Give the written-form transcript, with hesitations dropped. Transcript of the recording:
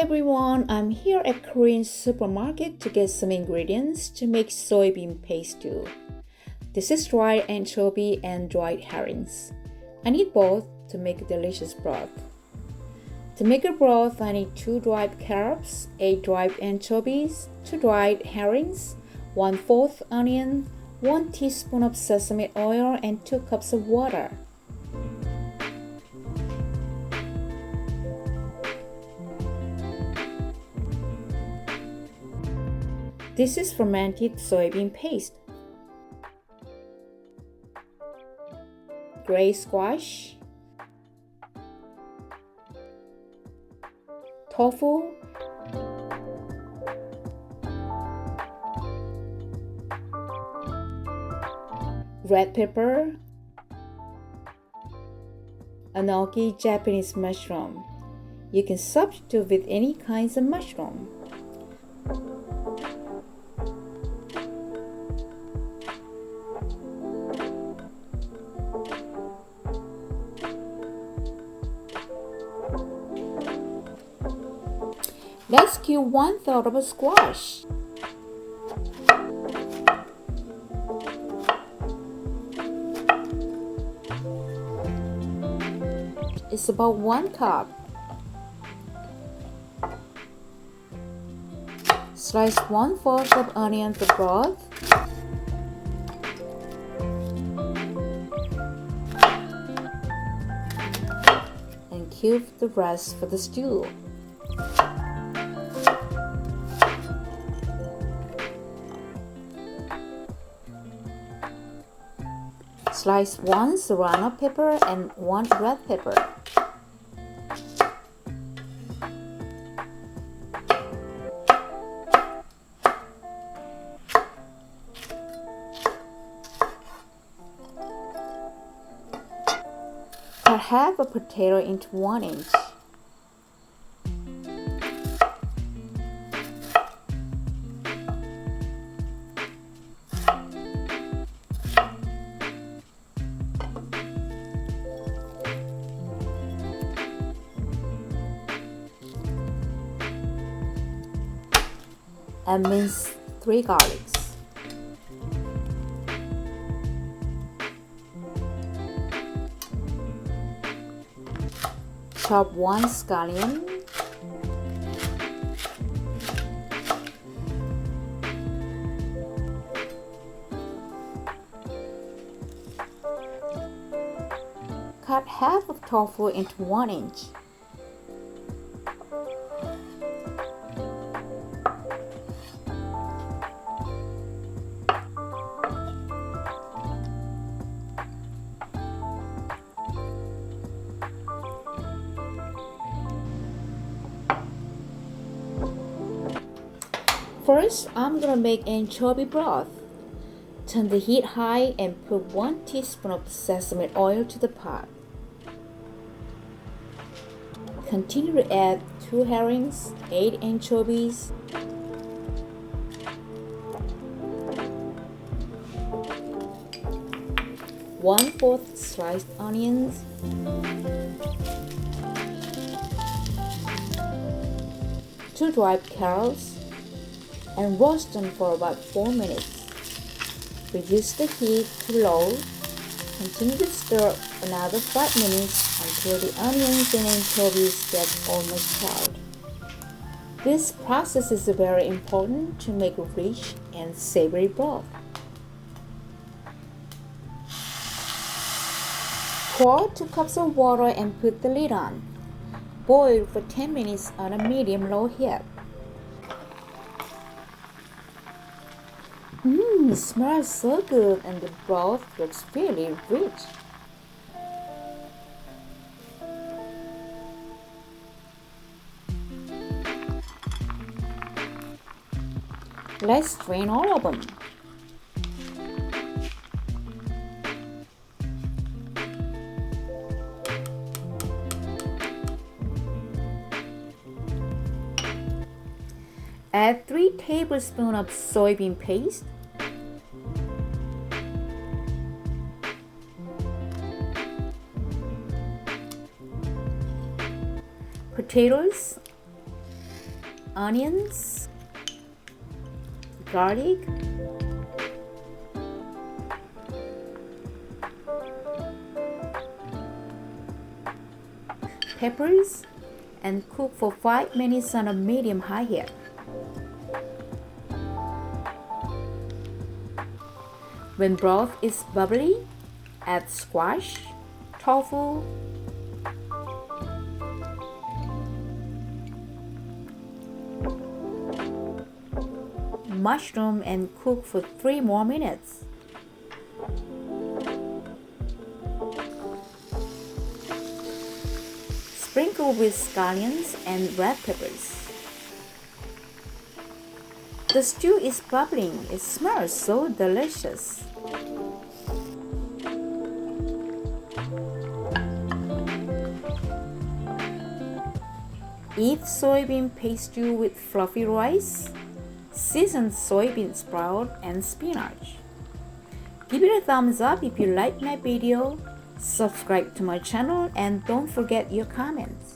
everyone, I'm here at Korean supermarket to get some ingredients to make soybean paste stew. This is dried anchovy and dried herrings. I need both to make a delicious broth. To make a broth, I need 2 dried kelps, 8 dried anchovies, 2 dried herrings, 1/4 onion, 1 teaspoon of sesame oil, and 2 cups of water. This is fermented soybean paste, gray squash, tofu, red pepper, enoki Japanese mushroom. You can substitute with any kinds of mushroom. Let's cube 1/3 of a squash. It's about 1 cup. Slice 1/4 of onion for broth. And cube the rest for the stew. Slice 1 serrano pepper and 1 red pepper. Cut half a potato into 1 inch. And mince 3 garlics. Chop 1 scallion. Cut half of tofu into 1 inch. First, I'm gonna make anchovy broth. Turn the heat high and put 1 teaspoon of sesame oil to the pot. Continue to add 2 herrings, 8 anchovies, 1/4 sliced onions, 2 dried carrots, and roast them for about 4 minutes. Reduce the heat to low. Continue to stir another 5 minutes until the onions and anchovies get almost charred. This process is very important to make a rich and savory broth. Pour 2 cups of water and put the lid on. Boil for 10 minutes on a medium-low heat. It smells so good and the broth looks really rich. Let's drain all of them. Add 3 tablespoons of soybean paste. Potatoes, onions, garlic, peppers, and cook for 5 minutes on a medium-high heat. When broth is bubbly, add squash, tofu, mushroom, and cook for 3 more minutes. Sprinkle with scallions and red peppers. The stew is bubbling. It smells so delicious. Eat soybean paste stew with fluffy rice, seasoned soybean sprout, and spinach. Give it a thumbs up if you like my video, subscribe to my channel, and don't forget your comments.